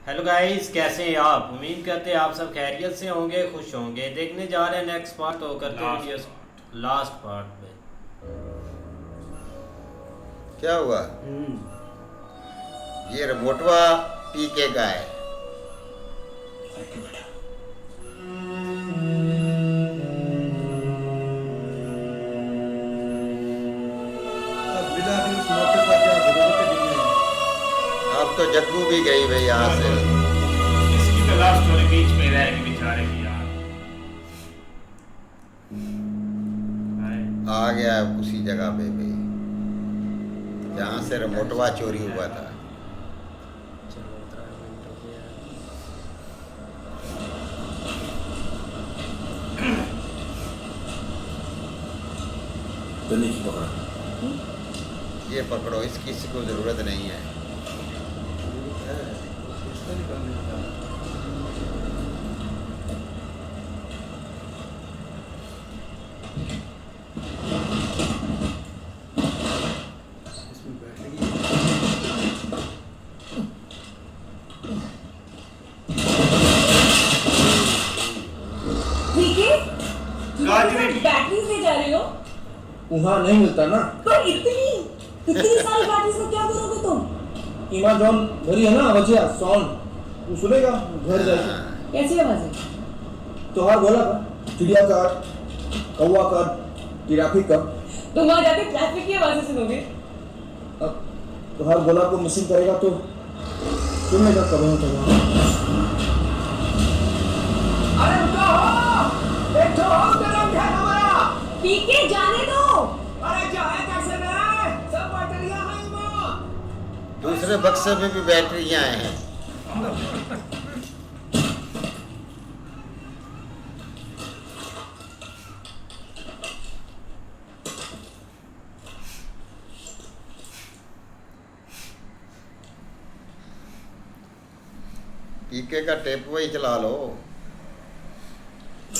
Hello guys, कैसे हैं आप? उम्मीद करते हैं आप सब खैरियत से होंगे, खुश होंगे। देखने जा रहे हैं नेक्स्ट पार्ट, तो करते हैं वीडियो लास्ट पार्ट में। क्या हुआ? ये रिमोटवा पीके का है। अब बिना भी उस मौके पर क्या जरूरत नहीं है। अब तो जग्गू भी गई भाई यहाँ से। इसकी तो लव स्टोरी बीच में रहेगी बेचारे की यार। आ गया उसी जगह पे भाई जहाँ से रिमोटवा चोरी हुआ था। चलो 15 मिनट हो गया। गन्ने की पकड़ा ये पकड़ो, इसकी किसी को जरूरत नहीं है। बैटरी ले जा रही हो? वहाँ नहीं मिलता ना। पर इतनी सारी बैटरी से क्या करोगे तुम? इमाजॉन भरी है ना वजह सॉन्ग तू सुनेगा घर जाके। कैसी आवाज है? त्योहार बोला था चिड़िया का कौवा का जिराफी का। तुम वहां जाके ट्रैफिक की आवाजें सुनोगे? अब त्योहार बोला को मिसिंग करेगा तो सुनने का कब होता है। अरे रुको देखो तेरा क्या हमारा पीके जाने दो। अरे जाए कैसे मैं सब बैटरियां हैं मां। दूसरे बक्से में भी बैटरियां हैं। पीके का टेप वही चला लो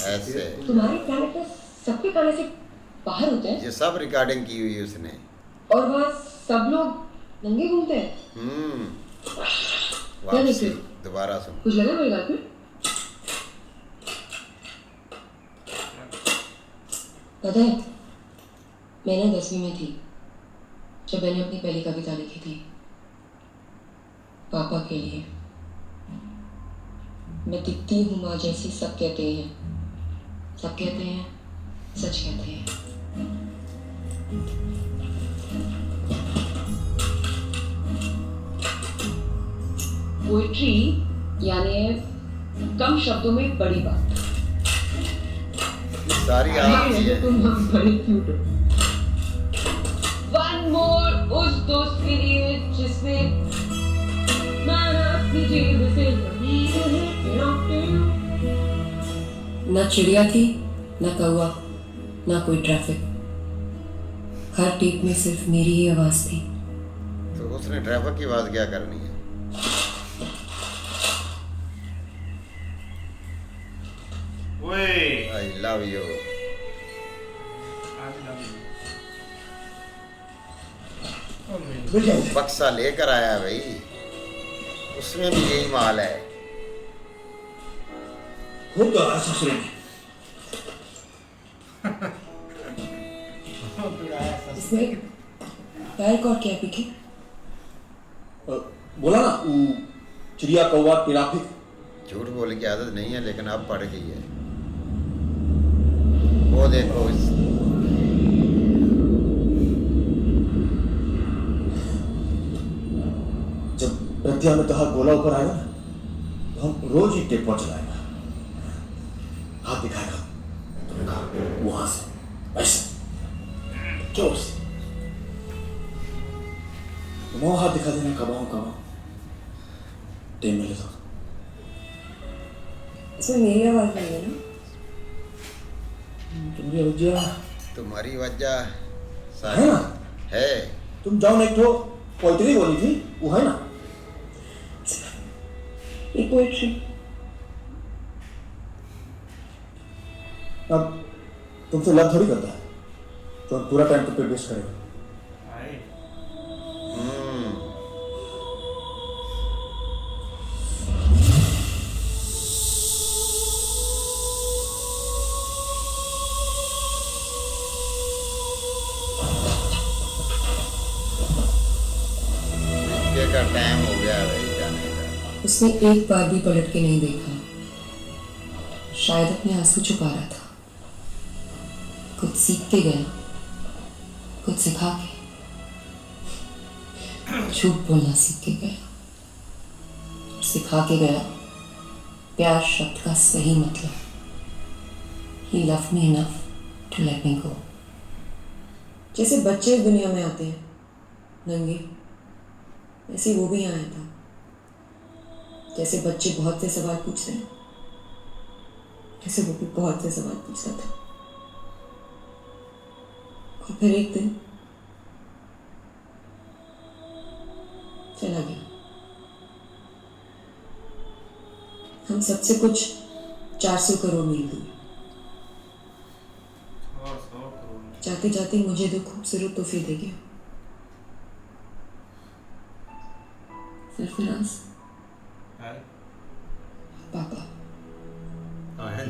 ऐसे। तुम्हारे कैरेक्टर सबके काने से बाहर होते हैं ये सब रिकॉर्डिंग की हुई है उसने। और वहाँ सब लोग नंगे घूमते हैं। वापसी दोबारा सुन। कुछ लगा मेरी बात में? पता है मैं ना 10वीं में थी जब मैंने अपनी पहली कविता लिखी थी पापा के लिए। मैं दिखती हूँ माँ जैसी, सब कहते हैं, सब कहते हैं, सच कहते हैं। पोइट्री यानी कम शब्दों में बड़ी बात। सारी आपकी है। तुम हम बड़े क्यूट हो। One more उस दोस्त के लिए जिसने अपनी जेब से ना चिड़िया थी, ना कौवा, ना कोई ट्रैफिक। हर टेप में सिर्फ मेरी ही आवाज थी। तो उसने ड्राइवर की आवाज क्या करनी है? I love you. बक्सा लेकर आया भाई, उसमें भी यही माल है। होगा ससुर में। इसमें पैर और क्या पीके? बोला ना वो चिड़िया कौवा टिराफिक। झूठ बोलने की आदत नहीं है लेकिन अब पड़ गई है। वो देखो इस जब प्रत्या में तहा गोला ऊपर आएगा ना तो हम रोज ही टेप पर चलाएगा। हाथ दिखाएगा तुमने कहा वहां से ऐसे जोर से तुम हाथ दिखा देना कबाऊ टेप मिले तो। इसमें मेरी आवाज नहीं है ना? तुम्हारी वजह तुम्हारी वजह है सारी ना। है। तुम जाओ नहीं तो पोइट्री बोली थी वो है ना। ये पोइट्री अब तुमसे लव थोड़ी करता है तो हम पूरा टाइम तुम पे वेस्ट करेगा। उसने एक बार भी पलट के नहीं देखा, शायद अपने आंसू छुपा रहा था। कुछ सीख के गया, कुछ सिखा के, झूठ बोलना सीख के गया, सिखा के गया प्यार शब्द का सही मतलब। He loved me enough to let me go. जैसे बच्चे इस दुनिया में आते हैं नंगे, वैसे वो भी आया था। जैसे बच्चे बहुत से सवाल पूछते हैं, जैसे वो भी बहुत से सवाल पूछता था। और फिर एक दिन चला गया। हम सबसे कुछ 400 करोड़ मील दूर। जाते जाते मुझे दो खूबसूरत तोहफे दे गया। सरफराज, पापा।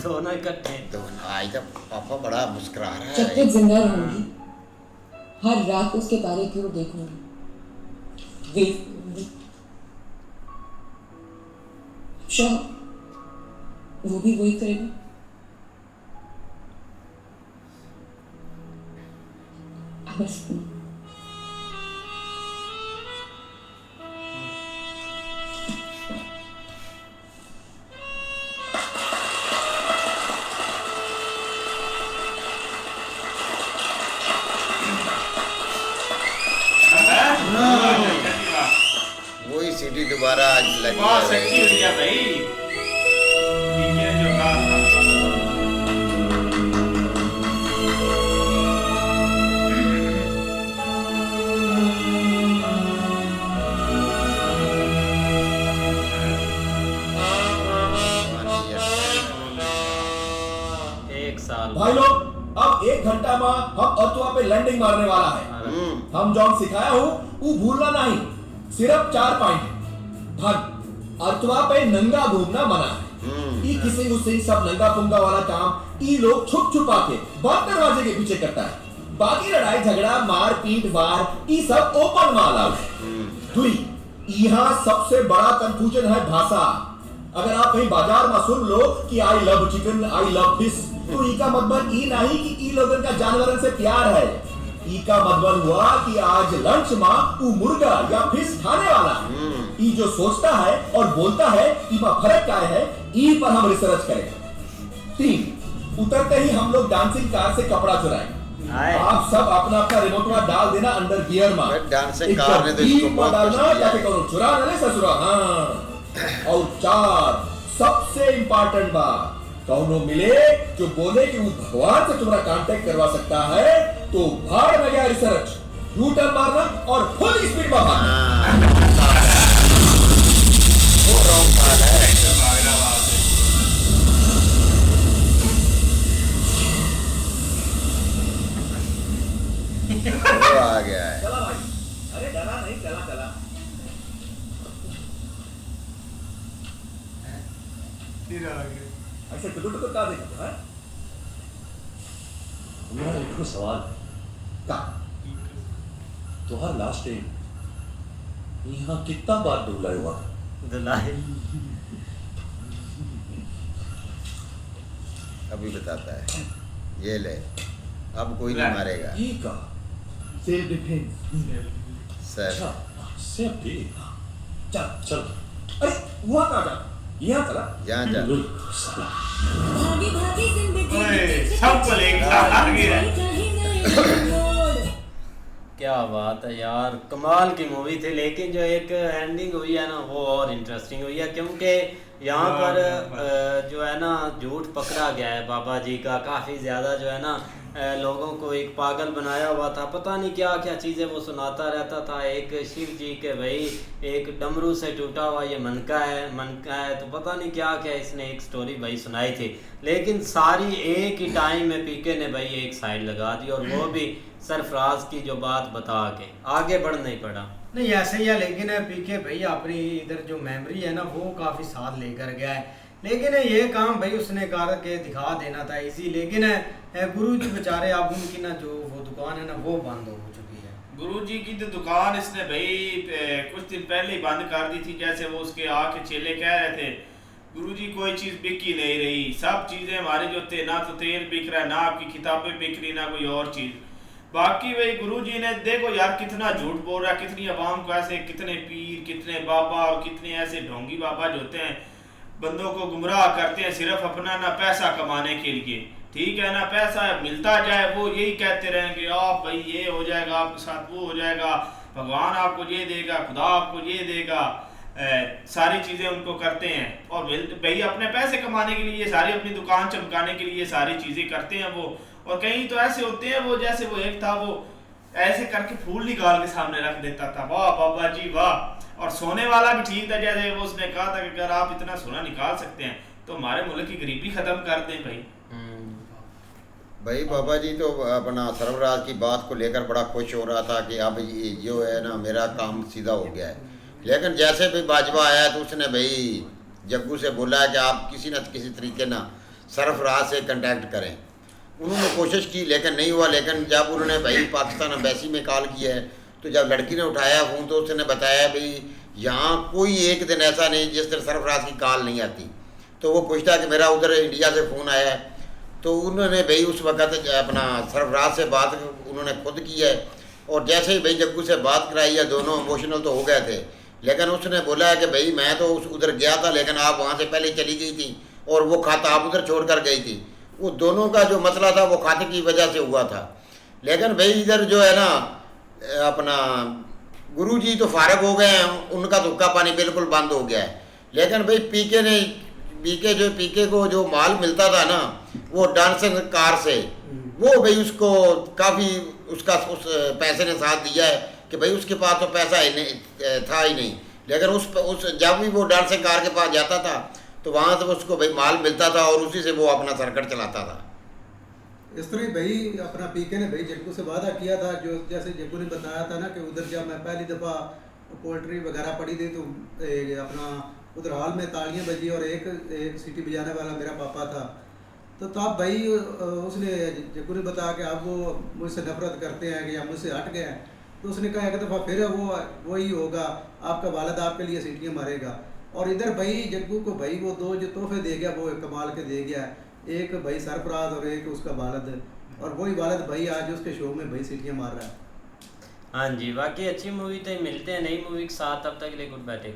दोनों इकट्ठे। तो आज तक पापा बड़ा मुस्कुरा रहा जब है। तक जिंदा रहूंगी, हर रात उसके तारे की ओर देखूंगी, वेव करूंगी। शायद वो भी वही करेगा। बस वही सीढ़ी दोबारा आज लगी बहुत है। सच्ची हुई है भाई। पीके जो कहा था। एक साल भाई लोग, अब 1 घंटा में हम अर्थवा पे लैंडिंग मारने वाला है। हम जॉन सिखाया हूँ वो भूलना नहीं। सिर्फ 4 पॉइंट है। अर्थवा पे नंगा घूमना मना है। ई किसिंग उसिंग सब नंगा पुंगा वाला काम ई लोग छुप छुपा के बंद दरवाजे के पीछे करता है। बाकी लड़ाई झगड़ा मार पीट वार ई सब ओपन में अलाउड है। दुई, यहाँ सबसे बड़ा कंफ्यूजन है भाषा। अगर आप कहीं बाजार में सुन लो कि I love chicken, I love fish, तो ई का मतलब ई नहीं कि ई लोगन का जानवरन से प्यार है। ई का मतलब हुआ कि आज लंच में वो मुर्गा या फिश खाने वाला है। ई जो सोचता है और बोलता है ई में फर्क क्या है, ई पर हम रिसर्च करेंगे। 3, उतरते ही हम लोग डांसिंग कार से कपड़ा चुराएंगे। आप सब अपना अपना रिमोट डाल देना अंडर गियर में। डांसिंग कार ने तो इसको बहुत डालना कुछ किया। ताकि कौन चुरा न ले ससुरा। हाँ। और 4, सबसे इंपॉर्टेंट बात, कौनो मिले जो बोले कि वो भगवान से तुम्हारा कांटेक्ट करवा सकता है तो भाड़ में गया रिसर्च, यू टर्न मारना और फुल स्पीड में भागना। वो रॉन्ग बात है। वो आ गया है। चला भाई, अरे डरा नहीं, चला चला। ऐसे टुकुर टुकुर का देखो है। मेरा एक तो सवाल है, का तुम्हारा लास्ट टाइम यहाँ कितना बार धुलाई हुआ? दुलाई अभी बताता है। ये ले, अब कोई नहीं मारेगा ये का सेल्फ डिफेंस। सर। अच्छा, सेफ भी। चल चल अरे वहां कहाँ जा, यहाँ चला। जहाँ जा। साला भागी भागी जिंदगी ओए, सबको लेकर आ गया। क्या बात है यार, कमाल की मूवी थी। लेकिन जो एक एंडिंग हुई है ना वो और इंटरेस्टिंग हुई है, क्योंकि यहाँ पर जो है ना झूठ पकड़ा गया है बाबा जी का। काफ़ी ज़्यादा जो है ना लोगों को एक पागल बनाया हुआ था। पता नहीं क्या क्या चीज़ें वो सुनाता रहता था। एक शिव जी के भाई एक डमरू से टूटा हुआ ये मनका है तो पता नहीं क्या क्या इसने एक स्टोरी भाई सुनाई थी। लेकिन सारी एक ही टाइम में पीके ने भाई एक साइड लगा दी, और वो भी सरफराज की जो बात बता के आगे बढ़ नहीं पड़ा। नहीं ऐसे ही है, लेकिन पीके भाई अपनी इधर जो मेमोरी है ना वो काफ़ी साथ लेकर गया है। लेकिन ये काम भाई उसने करके दिखा देना था इजी। लेकिन गुरु जी बेचारे अब उनकी ना जो वो दुकान है ना वो बंद हो चुकी है। गुरुजी की तो दुकान इसने भाई कुछ दिन पहले ही बंद कर दी थी। जैसे वो उसके आके चेले कह रहे थे गुरुजी कोई चीज़ बिक ही नहीं रही, सब चीज़ें हमारे जो थे ना तो तेल बिक रहा है, ना आपकी किताबें बिक रही, ना कोई और चीज़। बाकी भाई गुरुजी ने देखो यार कितना झूठ बोल रहा है, कितनी आवाम को ऐसे, कितने पीर, कितने बाबा और कितने ऐसे ढोंगी बाबा जो होते हैं बंदों को गुमराह करते हैं सिर्फ अपना ना पैसा कमाने के लिए। ठीक है ना, पैसा मिलता जाए वो यही कहते रहेंगे आप भाई ये हो जाएगा आपके साथ, वो हो जाएगा, भगवान आपको ये देगा, खुदा आपको ये देगा, सारी चीज़ें उनको करते हैं। और भाई अपने पैसे कमाने के लिए सारी अपनी दुकान चमकाने के लिए सारी चीज़ें करते हैं वो। और कहीं तो ऐसे होते हैं वो, जैसे वो एक था वो ऐसे करके फूल निकाल के सामने रख देता था, वाह बाबा जी वाह। और सोने वाला भी ठीक था, जैसे वो उसने कहा था कि अगर आप इतना सोना निकाल सकते हैं तो हमारे मुल्क की गरीबी ख़त्म कर दें भाई। भाई बाबा जी तो अपना सरफराज की बात को लेकर बड़ा खुश हो रहा था कि अब ये जो है ना मेरा काम सीधा हो गया है। लेकिन जैसे भी बाजवा आया तो उसने भाई जग्गू से बोला है कि आप किसी न किसी तरीके ना सरफराज से कांटेक्ट करें। उन्होंने कोशिश की लेकिन नहीं हुआ। लेकिन जब उन्होंने भाई पाकिस्तान एम्बेसी में कॉल किया है तो जब लड़की ने उठाया फ़ोन तो उसने बताया भाई यहाँ कोई एक दिन ऐसा नहीं जिस दिन सरफराज की कॉल नहीं आती। तो वो पूछता कि मेरा उधर इंडिया से फ़ोन आया है। तो उन्होंने भाई उस वक़्त अपना सरफराज से बात उन्होंने खुद की है। और जैसे ही भाई जग्गू से बात कराई है दोनों इमोशनल तो हो गए थे। लेकिन उसने बोला है कि भाई मैं तो उधर गया था लेकिन आप वहाँ से पहले चली गई थी और वो खाता आप उधर छोड़ कर गई थी। वो दोनों का जो मसला था वो खाते की वजह से हुआ था। लेकिन भाई इधर जो है ना अपना गुरुजी तो फारग हो गए हैं, उनका तो हुक्का पानी बिल्कुल बंद हो गया है। लेकिन भाई पीके को जो माल मिलता था ना वो डांसिंग कार से, वो भाई उसको काफ़ी उसका उस पैसे ने साथ दिया है कि भाई उसके पास तो पैसा ही नहीं था ही नहीं। लेकिन उस जब भी वो डांसिंग कार के पास जाता था तो वहाँ से उसको भाई माल मिलता था और उसी से वो अपना सर्कट चलाता था। इस तरह भाई अपना पीके ने भाई जग्गू से वादा किया था, जो जैसे जग्गू ने बताया था ना कि उधर जब मैं पहली दफ़ा पोल्ट्री वगैरह पड़ी थी तो अपना उधर हॉल में तालियां बजी और एक सीटी बजाने वाला मेरा पापा था। तो तब भाई उसने जग्गू ने बताया कि अब वो मुझसे नफरत करते हैं कि या मुझसे हट गए हैं। तो उसने कहा एक दफ़ा फिर वही होगा, आपका वालिद आपके लिए सीटियाँ मारेगा। और इधर भाई जग्गू को भाई वो दो जो तोहफे दे गया वो कमाल के दे गया, एक भाई सरफराज और एक उसका वालिद। और वही वालिद भाई आज उसके शो में भाई सीटियाँ मार रहा है। हाँ जी, बाकी अच्छी मूवी तो मिलते हैं नई मूवी के साथ, तब तक के लिए गुड बाय।